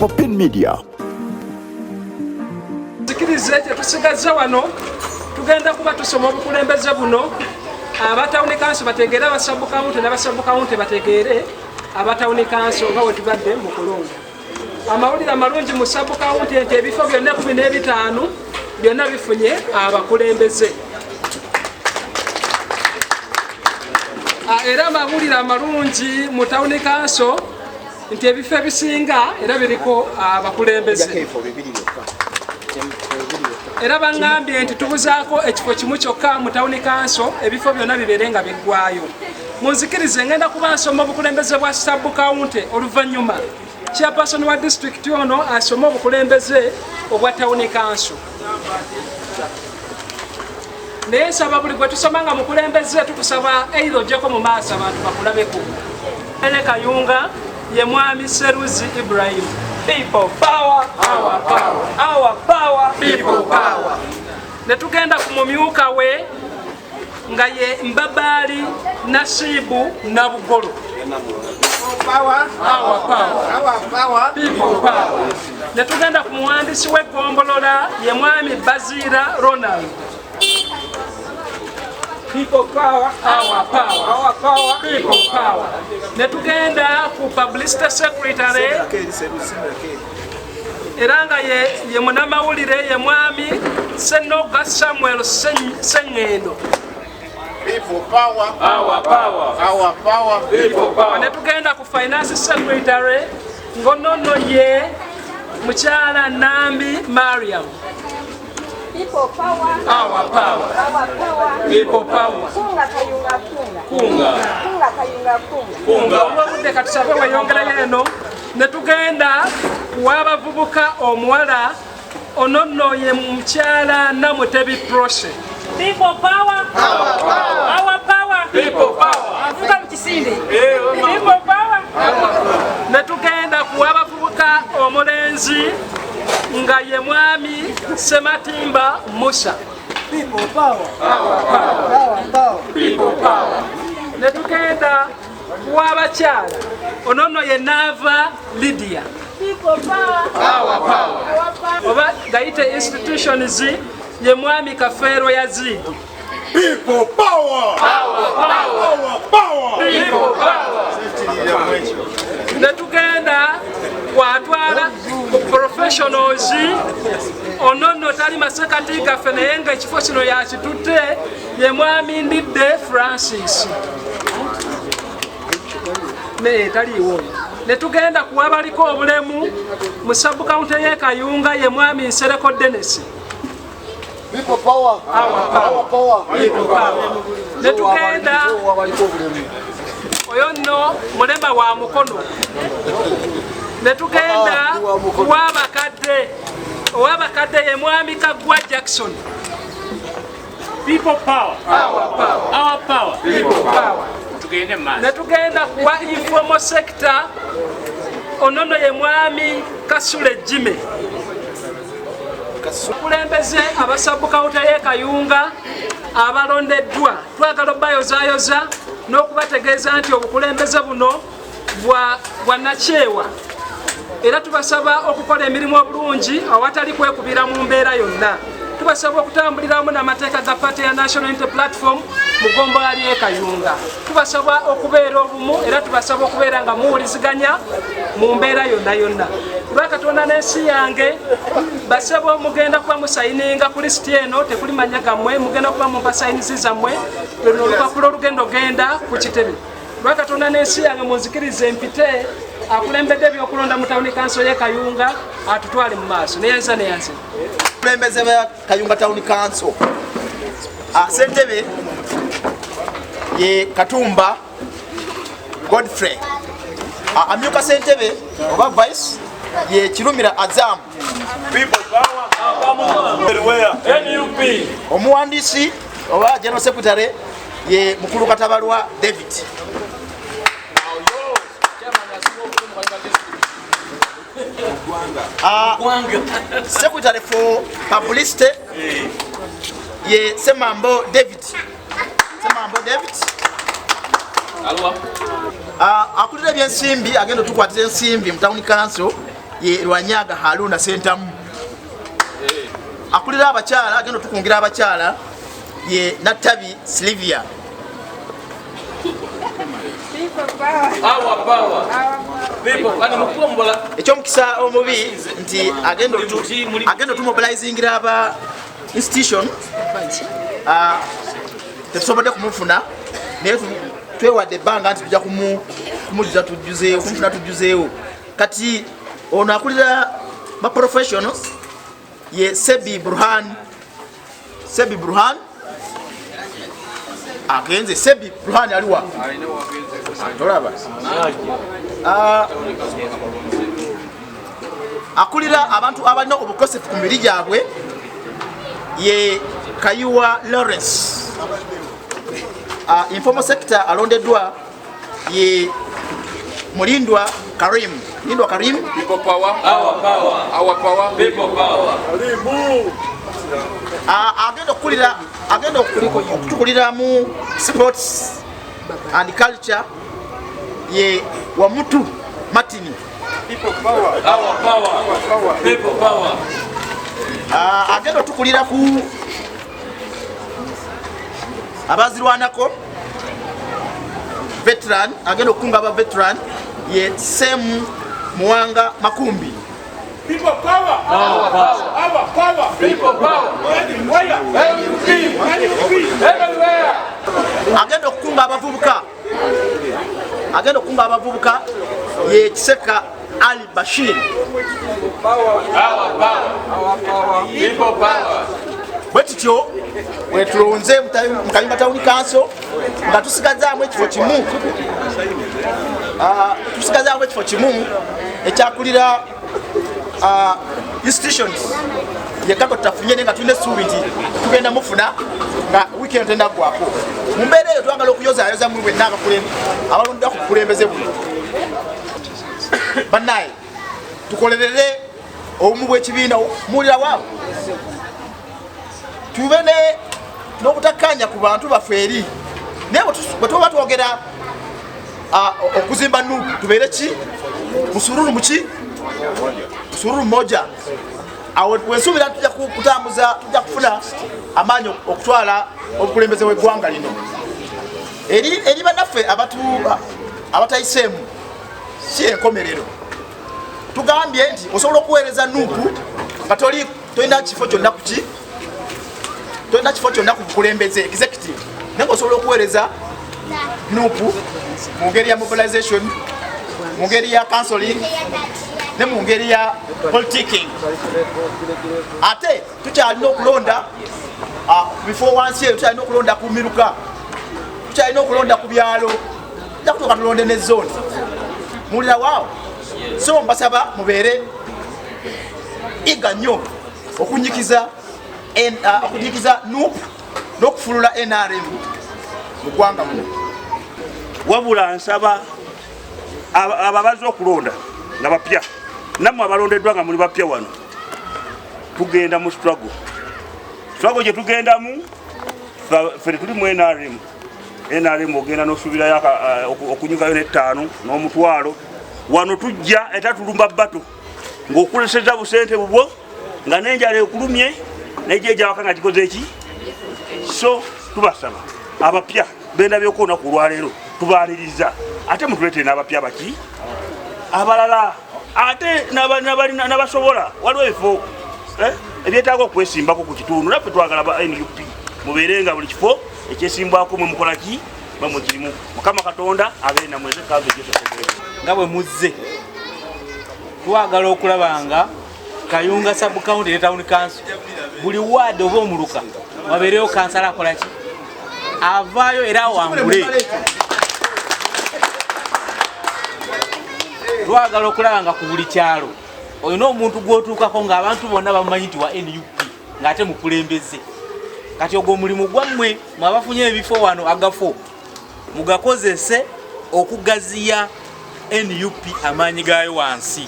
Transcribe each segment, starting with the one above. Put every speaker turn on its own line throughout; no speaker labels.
Popin Media.
Sikirize tusigaza wano tugenda kuba tusoma obukulembeze buno abatawuni kanso bategere abasabu kaunti n'abasabu kaunti bategere abatawuni kanso nga wetubadde mu kulonda amawulire amalungi mu sabu kaunti nti ebifo byonna 15 byonna bifunye abakulembeze era amawulire amalungi mu tawuni kanso nti ebifo ebisinga era biriko abakulembeze era bangambye nti tubuzaako ekifo kimu kyokka mu tawuni kanso ebifo byonna bibeere nga biggwayo munzikirize ngenda kuba nsoma obukulembeze bwa sabu kaunti oluvannyuma chairperson wa district ono asoma obukulembeze obwa tawuni kanso naye nsaba buli gwe tusoma nga mukulembeze tukusaba eiro gyeko mu maaso abantu bakulabeko ene Kayunga ye mwami Seruzi Ibrahim. People power, our power, our power, people power. Netugenda kumumyuka we nga ye Mbabali Nasibu Nabugolo. Power, our power, our power, people power. Netugenda kumuhandisi we Gombolola ye mwami Bazira Ronald. People power, our power, our power, people power. Netugenda ku publicity secretary eranga ye munamawulire ye mwami Senoga Samuel Sengendo.
People power,
our power,
our power,
people power. Netugenda ku finance secretary ngonono ye mukyala Nambi Mariam.
People power,
our power,
our power,
people power.
Kunga Kayunga kunga.
Kunga.
Kunga Kayunga kunga.
Kunga. Olwobudde katusabe weyongera eno netugenda kuwabavubuka omuwala onono ye mukyala Namutebi Prose.
People power,
our power,
our power,
People power.
Avuga mu kisinde. People power.
Netugenda kuwabavubuka omulenzi nga ye mwami Sematimba Musa.
People power,
Our power,
our power.
people power. Netugenda kuwabakyala onono ye Nava Lydia.
People power,
Our power.
our power.
Oba gayite institutions ye mwami Kafeero Yazid.
people power,
Our power,
our power,
people power. Netugenda kwatwala professionals onono tali masekati gaffe naye nga ekifo kino yakitutte ye mwami Ndidde Francis naye taliiwo. Netugenda kuwa baliko obulemu mu sabu kaunti y'e Kayunga ye mwami Nsereko Dennis.
people power,
Our
power,
people power. Netugenda oyo nno mulema wa mukono. Netugenda owabakadde ye mwami Kaggwa Jackson.
People power,
Our power,
our power.
people power.
Tugende mass.
Netugenda kuwa informal sector onono ye mwami Kasule Jime. Kulembeze abasabu kaunti y'e Kayunga abalondeddwa twagala obayozayoza n'okubategeeza nti obukulembeze buno bwa nakyewa era tubasaba okukola emirimu obulungi awatali kwekubira mu mbeera yonna. Tubasaba okutambuliramu n'amateeka ga Party ya National Unity Platform mu Gombola ly'e Kayunga. Tubasaba okubeera obumu era tubasaba okubeera nga muwuliziganya mu mbeera yonna yonna. Lwa Katonda n'ensi yange basaba mugenda kuba musayininga ku lisiti eno tekuli manya gammwe mugenda kuba mumpa sayinizi zammwe luno olupapula olugendo genda ku kitebe. Lwa Katonda n'ensi yange munzikirize mpite akulembedde ebyokulonda mu tawuni kanso y'e Kayunga atutwale mu maaso neyanza neyanza.
Kulembeze ba Kayunga Town Council. Sentebe ye Katumba Godfrey. Amyuka Sentebe oba vice ye Kirumira Azam.
people power, everywhere,
NUP.
Omuwandiisi oba general secretary ye Mukulu Katabalwa David. Secretary for publicity ye Semambo David. Semambo David. Akulira byensimbi agenda tukwatira ensimbi mu town council ye Lwanyaga Haruna Sentamu. Akulira abakyala agenda tukungira abakyala ye Natabi Sylvia. Ekyomukisa omubi nti agenda tumobilizingira aba institution tetusobodde kumufuna naye twewadde ebbanga nti tujja kumujjuza tujjuzeewo kati ono akulira ba professionals ye Sebi Burhan agenze Sebi Burhan aliwa tolaba akulira abantu abalina obukosefu ku mibiri gyabwe ye Kayuwa Lawrence. Informal sector alondeddwa ye Mulindwa Karim.
People power, our power, people power.
Agenda okutukulira mu sports and culture ye Wamutu Martini.
People power,
Our power, people power.
Agenda okutukulira ku abazirwanako veteran, agenda okukunga aba veteran ye Semu Muwanga Makumbi.
people power, our power,
People power.
everywhere.
Agenda okukunga abavubuka ye Kiseka Ali Bashir.
Our power, people power.
Bwetutyo wetulonze mu Kayunga Town Council nga tusigazaamu ekifo kimu ekyakulira institutions yekako tutafunye nga tulina essuubi nti tugenda mufuna nga weekend tenda gwako mu mbeera eyo twagala okuyozaayoza muli bwenna abalondera ku bukulembeze buno bannaye tukolerere obumu bw'ekibiina muwulira waabo tube n'obutakkanya ku bantu baffe eri naye bwe tuba twogera okuzimba nuupu tubeere ki musururu mmoja awo wensuubira tujja kutambuza tujja kufuna amaanyi okutwala obukulembeze bw'eggwanga lino eri bannaffe abatayiseemu si enkomerero tugambye nti osobola okuweereza nuupu nga tolina kifo kyonna ku bukulembeze executive naye osobola okuweereza nuupu mu ngeri ya mobilization, mu ngeri ya counseling ne mu ngeri ya politicking. Ate tukyalina okulonda before wansi eyo tukyalina okulonda ku miruka, tukyalina okulonda ku byalo, tujja kutuuka tulonde ne zone. Muwulira waawo so mbasaba mubeere iga nnyo okunyikiza nuupu n'okufulula NRM mu ggwanga muno.
Wabula nsaba ababazi okulonda nga bapya nammwe abalondeddwa nga muli bapya wano tugenda mu struggle gye tugendamu ffe tuli mu NRM ogenda n'osuubirayo okunyugayo n'ettaano n'omutwalo wano tujja etatulumba bato ng'okuleseza busente bubwo nga n'enjala ekulumye nejejawaka nga kikoze eki so tubasaba abapya bendabye olunaku olwaleero tubaaniriza ate mutuleetere n'abapya baki abalala ate n'abasobola waliwo ebifo ebyetaaga okwesimbako ku kitundu naffe twagala ba NUP mubeerenga buli kifo ekyesimbwako mwe mukola ki bamwe kirimu Mukama Katonda abeere namwe
nga bwe muzze twagala okulabanga Kayunga Sub County ne Town Council buli ward oba omuluka wabeereyo kansala akola ki avaayo era wangule twagala okulabanga ku buli kyalo olina omuntu gw'otuukako ng'abantu bonna bamumanyi nti wa NUP ng'ate mukulembeze kati ogwo omulimu gwammwe mwabafunye ebifo wano agafo mugakozese okugaziya NUP amaanyi gaayo wansi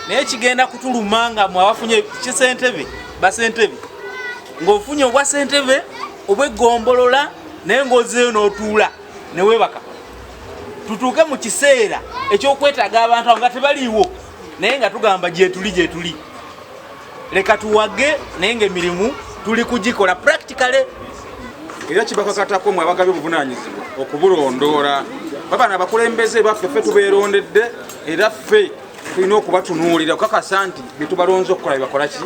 naye kigenda kutuluma nga mwabafunye kisentebe basentebe ng'ofunye obwa sentebe obw'eggombolola naye ng'ozeeyo n'otuula ne weebaka tutuuke mu kiseera ekyokwetaaga abantu nga tebaliiwo naye nga tugamba gye tuli leka tuwage naye ng'emirimu tuli kugikola practically.
Era kibakakatako mwe abagabye obuvunaanyizibwa okubulondoola babana abakulembeze baffe ffe tubeerondedde era ffe tulina okubatunuulira okukakasa nti bye tubalonze okukola bebakola ki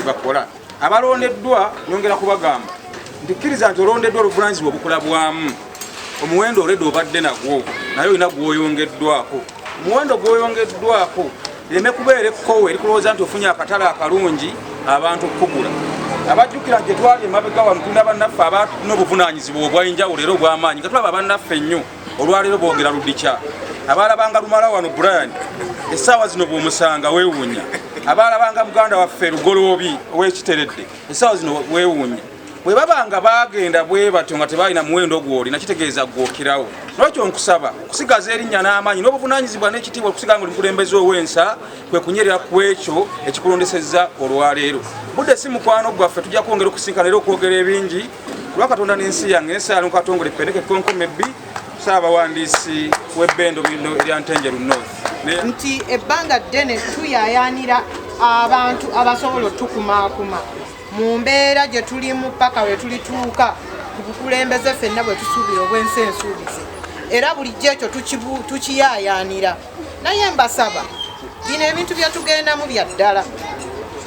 bakola. Abalondeddwa nyongera kubagamba nti kkiriza nti olondeddwa obuvunaanyizibwa obukola bwamu omuwendo oledde obadde nagwo naye olina gwoyongeddwako. Omuwendo gwoyongeddwako ereme kubeera ekkowe erikulowooza nti ofunye akatale akalungi abantu okukugula. Abajjukira gye twali emabega wano tulina bannaffe abalina obuvunaanyizibwa obw'enjawulo era obw'amaanyi nga tulaba bannaffe nnyo olwaleero boogera ludikya. Abaalabanga Lumala wano Brian essaawa zino bw'omusanga weewuunya. Abaalabanga muganda waffe Lugoloobi ow'ekiteredde essaawa zino weewuunya. Bwe babanga baagenda bwe batyo nga tebalina muwendo gw'oli nakitegeeza gwokirawo. Lwakyo nkusaba okusigaza erinnya n'amaanyi n'obuvunaanyizibwa n'ekitiibwa okusiga nga oli mukulembeze ow'ensa kwe kunyerera ku ekyo ekikulondesezza olwaleero. Budde si mukwano gwaffe tujja kwongera okusinkana era okwogera ebingi lwa Katonda n'ensi yange ensaala nkatongole ppendeke konkome bbi Ssaabawandiisi w'ebbendo bino erya Ntenjeru North.
Nti ebbanga ddene tuyayaanira abantu abasobola otukumaakuma mu mbeera gye tulimu paka we tulituuka ku bukulembeze ffenna bwe tusuubira obw'ensi ensuubize era bulijjo ekyo tukiyaayaanira. Naye mbasaba bino ebintu bye tugendamu bya ddala.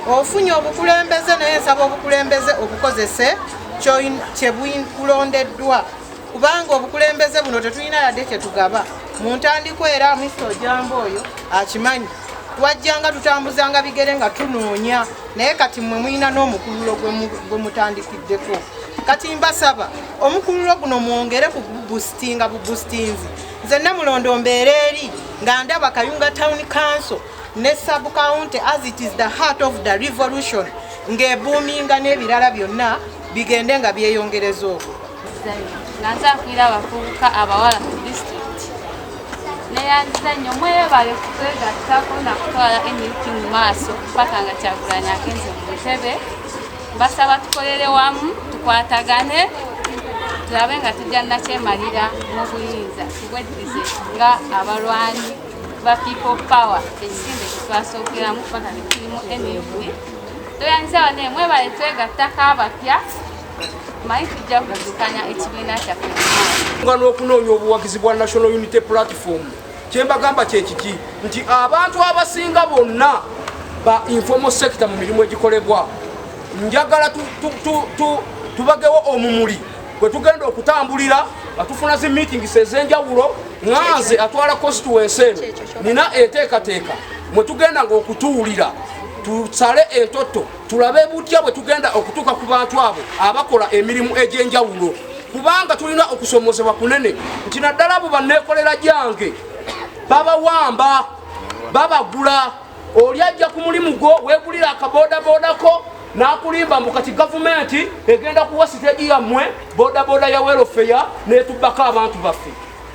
Ofunye obukulembeze naye nsaba obukulembeze obukozese kye bukulondeddwa kubanga obukulembeze buno tetulina yadde kye tugaba. Mu ntandiko era Mr. Ojambo oyo akimanyi twajjanga tutambuzanga bigere nga tunoonya naye kati mmwe mulina n'omukululo gwe mutandikiddeko. Kati mbasaba omukululo guno mwongere ku bubusitinga bubusitinzi. Nze Namulondo mbeera eri nga ndaba Kayunga Town Council ne sub county as it is the heart of the revolution ng'ebuuminga n'ebirala byonna bigende nga byeyongereza okwo.
Nga nsakwira abavubuka abawala ku disitulikiti neyanziza nnyo mwebale kutwegattako nakutwala NUP mu maaso paka nga Kyagulanyi agenze mu ntebe. Mbasaba tukolere wamu tukwatagane tulabe nga tujja nakyemalira mu buyinza tubweddize nga abalwanyi ba people power ekisinde kyetwasookeramu paka ne kirimu NUP. Toyanziza bane mwebale twegattako abapya manyi tujja kudukanya ekibiina kyaffe
nga n'okunoonya obuwagizi bwa National Unity Platform. Kyembagamba kyekiki nti abantu abasinga bonna ba informal sector mu mirimu egikolebwa njagala tubagewo omumuli bwe tugenda okutambulira atufuna zi meetings ez'enjawulo nganze atwala constituency eno nina enteekateeka mwe tugenda ng'okutuulira tusale entoto tulabe butya bwe tugenda okutuuka ku bantu abo abakola emirimu egy'enjawulo kubanga tulina okusomozebwa kunene nti naddala abo banneekolera gyange babawamba babagula oli ajja ku mulimu gwo weegulira akaboodabodako n'akulimba mbu kati gavumenti egenda kuwa siteegi yammwe boodabooda ya welfare n'etubbako abantu baffe.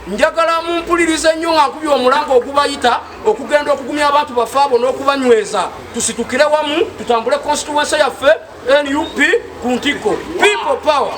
Njagala mumpulirize nnyo nga nkubye omulanga ogubayita okugenda okugumya abantu baffe abo n'okubanyweza. Tusitukire wamu tutambule constituency yaffe NUP ku ntikko. People power.